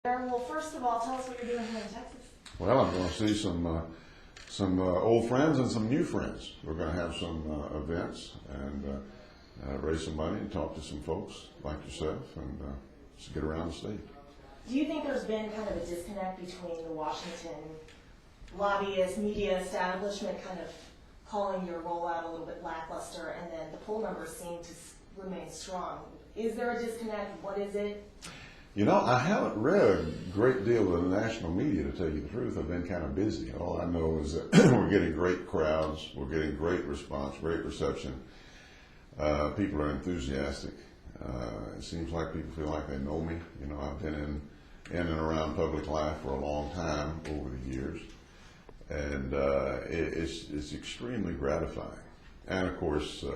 Well, first of all, tell us what you're doing here in Texas. Well, I'm going to see some old friends and some new friends. We're going to have some events and raise some money and talk to some folks like yourself and just get around the state. Do you think there's been kind of a disconnect between the Washington lobbyist, media establishment kind of calling your rollout a little bit lackluster, and then the poll numbers seem to remain strong? Is there a disconnect? What is it? You know, I haven't read a great deal of the national media, to tell you the truth. I've been kind of busy. All I know is that we're getting great crowds, we're getting great response, great reception. People are enthusiastic. It seems like people feel like they know me. You know, I've been in and around public life for a long time over the years, and it's extremely gratifying. And of course, you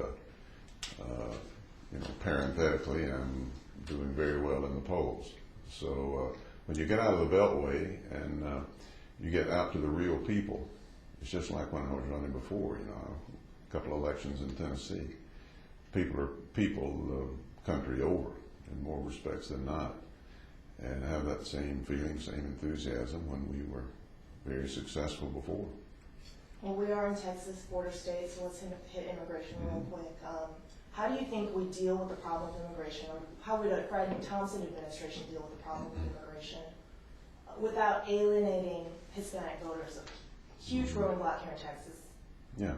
know, parenthetically, I'm doing very well in the polls. So when you get out of the Beltway and you get out to the real people, it's just like when I was running before, you know, a couple of elections in Tennessee. People are people the country over in more respects than not, and have that same feeling, same enthusiasm when we were very successful before. Well, we are in Texas, border state, so let's hit immigration real quick. How do you think we deal with the problem of immigration, or how would a Fred Thompson administration deal with the problem of immigration without alienating Hispanic voters, a huge growing block here in Texas? Yeah.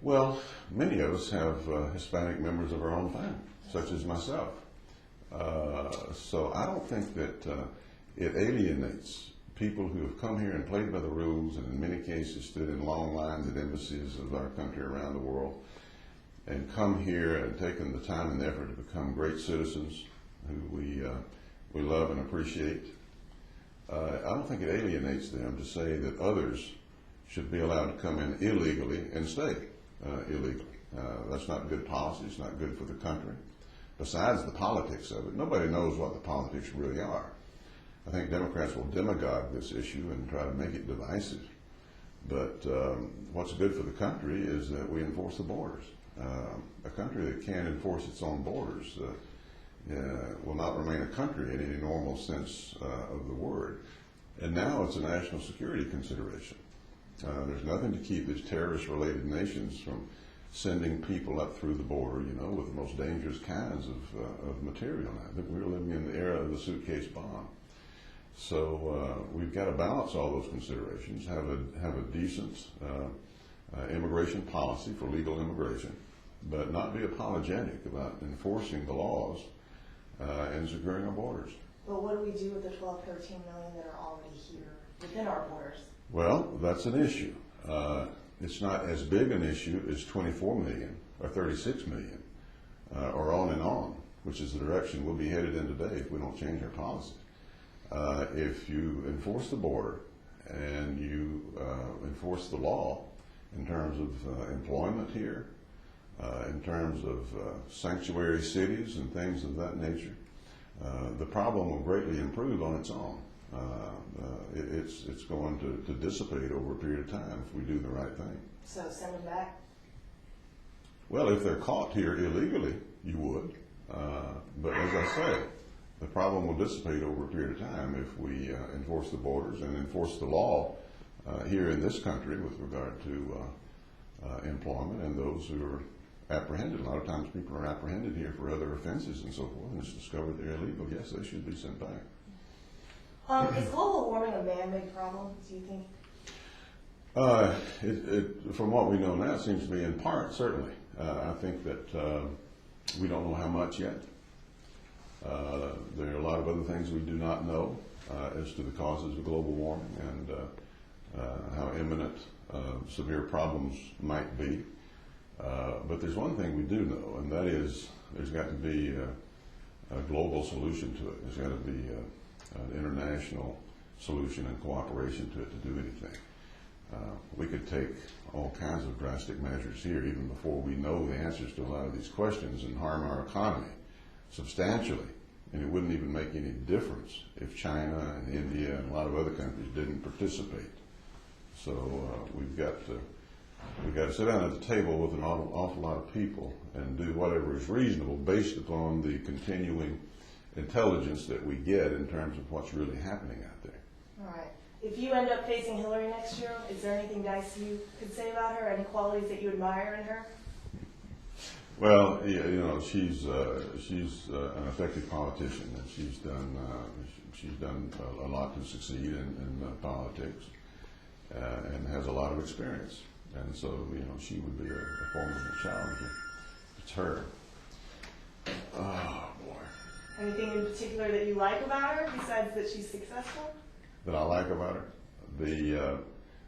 Well, many of us have Hispanic members of our own family, such as myself. So I don't think that it alienates people who have come here and played by the rules, and in many cases stood in long lines at embassies of our country around the world, and come here and taken the time and effort to become great citizens who we love and appreciate. I don't think it alienates them to say that others should be allowed to come in illegally and stay illegally. That's not good policy. It's not good for the country. Besides the politics of it, nobody knows what the politics really are. I think Democrats will demagogue this issue and try to make it divisive. But what's good for the country is that we enforce the borders. A country that can't enforce its own borders will not remain a country in any normal sense of the word. And now it's a national security consideration. There's nothing to keep these terrorist-related nations from sending people up through the border, you know, with the most dangerous kinds of material. I think we're living in the era of the suitcase bomb. So we've got to balance all those considerations, have a decent immigration policy for legal immigration, but not be apologetic about enforcing the laws and securing our borders. Well, what do we do with the 12, 13 million that are already here within our borders? Well, that's an issue. It's not as big an issue as 24 million or 36 million or on, which is the direction we'll be headed in today if we don't change our policy. If you enforce the border and you enforce the law in terms of employment here, in terms of sanctuary cities and things of that nature, the problem will greatly improve on its own. It's going to dissipate over a period of time if we do the right thing. So send them back? Well, if they're caught here illegally, you would. But as I say, the problem will dissipate over a period of time if we enforce the borders and enforce the law here in this country with regard to employment and those who are apprehended. A lot of times people are apprehended here for other offenses and so forth, and it's discovered they're illegal. Yes, they should be sent back. Is global warming a man-made problem, do you think? From what we know now, it seems to be in part, certainly. I think that we don't know how much yet. There are a lot of other things we do not know as to the causes of global warming and how imminent severe problems might be. But there's one thing we do know, and that is there's got to be a global solution to it. There's got to be an international solution and cooperation to it to do anything. We could take all kinds of drastic measures here even before we know the answers to a lot of these questions and harm our economy substantially. And it wouldn't even make any difference if China and India and a lot of other countries didn't participate. So we've got to sit down at the table with an awful lot of people and do whatever is reasonable based upon the continuing intelligence that we get in terms of what's really happening out there. All right. If you end up facing Hillary next year, is there anything nice you could say about her? Any qualities that you admire in her? Well, you know, she's an effective politician, and she's done a lot to succeed in politics, and has a lot of experience. And so, you know, she would be a formidable challenger. It's her. Oh boy. Anything in particular that you like about her besides that she's successful? That I like about her,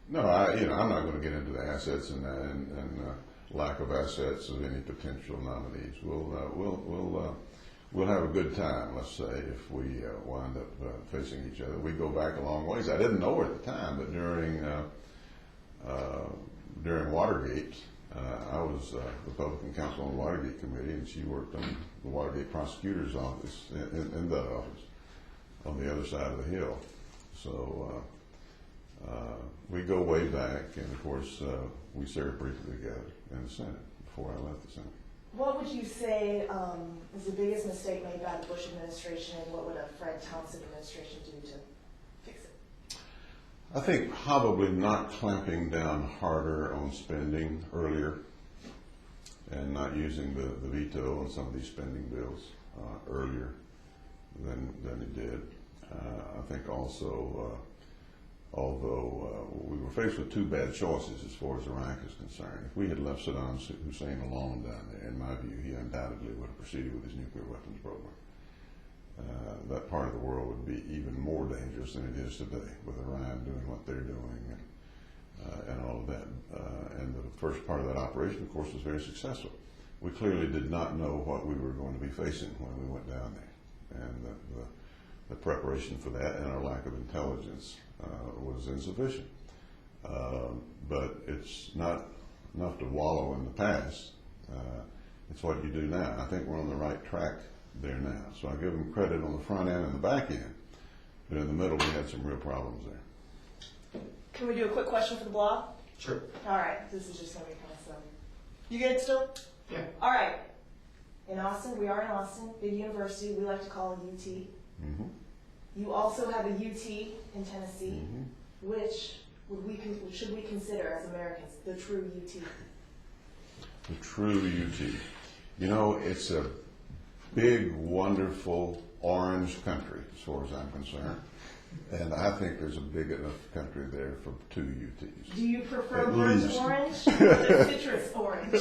no, I'm not going to get into the assets and lack of assets of any potential nominees. We'll have a good time, let's say, if we wind up facing each other. We go back a long ways. I didn't know her at the time, but during Watergate, I was Republican counsel on the Watergate committee, and she worked on the Watergate prosecutor's office in that office on the other side of the hill. So we go way back, and of course we served briefly together in the Senate before I left the Senate. What would you say is the biggest mistake made by the Bush administration, and what would a Fred Thompson administration do to fix it? I think probably not clamping down harder on spending earlier, and not using the veto on some of these spending bills earlier than it did. I think also, although we were faced with two bad choices as far as Iraq is concerned, if we had left Saddam Hussein alone down there, in my view, he undoubtedly would have proceeded with his nuclear weapons program. That part of the world would be even more dangerous than it is today, with Iran doing what they're doing and all of that. And the first part of that operation, of course, was very successful. We clearly did not know what we were going to be facing when we went down there, and the preparation for that and our lack of intelligence was insufficient. But it's not enough to wallow in the past. It's what you do now. I think we're on the right track there now. So I give them credit on the front end and the back end. But in the middle, we had some real problems there. Can we do a quick question for the blog? Sure. All right. This is just going to be kind of silly. You good still? Yeah. All right. In Austin, we are in Austin, big university. We like to call it UT. Mm-hmm. You also have a UT in Tennessee. Mm-hmm. Which should we consider as Americans the true UT? The true UT. You know, it's a big, wonderful orange country, as far as I'm concerned. And I think there's a big enough country there for two UTs. Do you prefer At burnt least. orange or the citrus orange?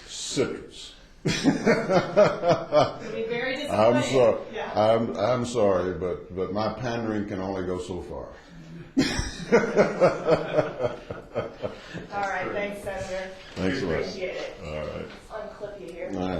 Citrus. It'll be very disappointing. I'm sorry. Yeah. I'm sorry, but my pandering can only go so far. All right. Thanks, Senator. Thanks a lot. Appreciate it. All right. Let's unclip you here. All right.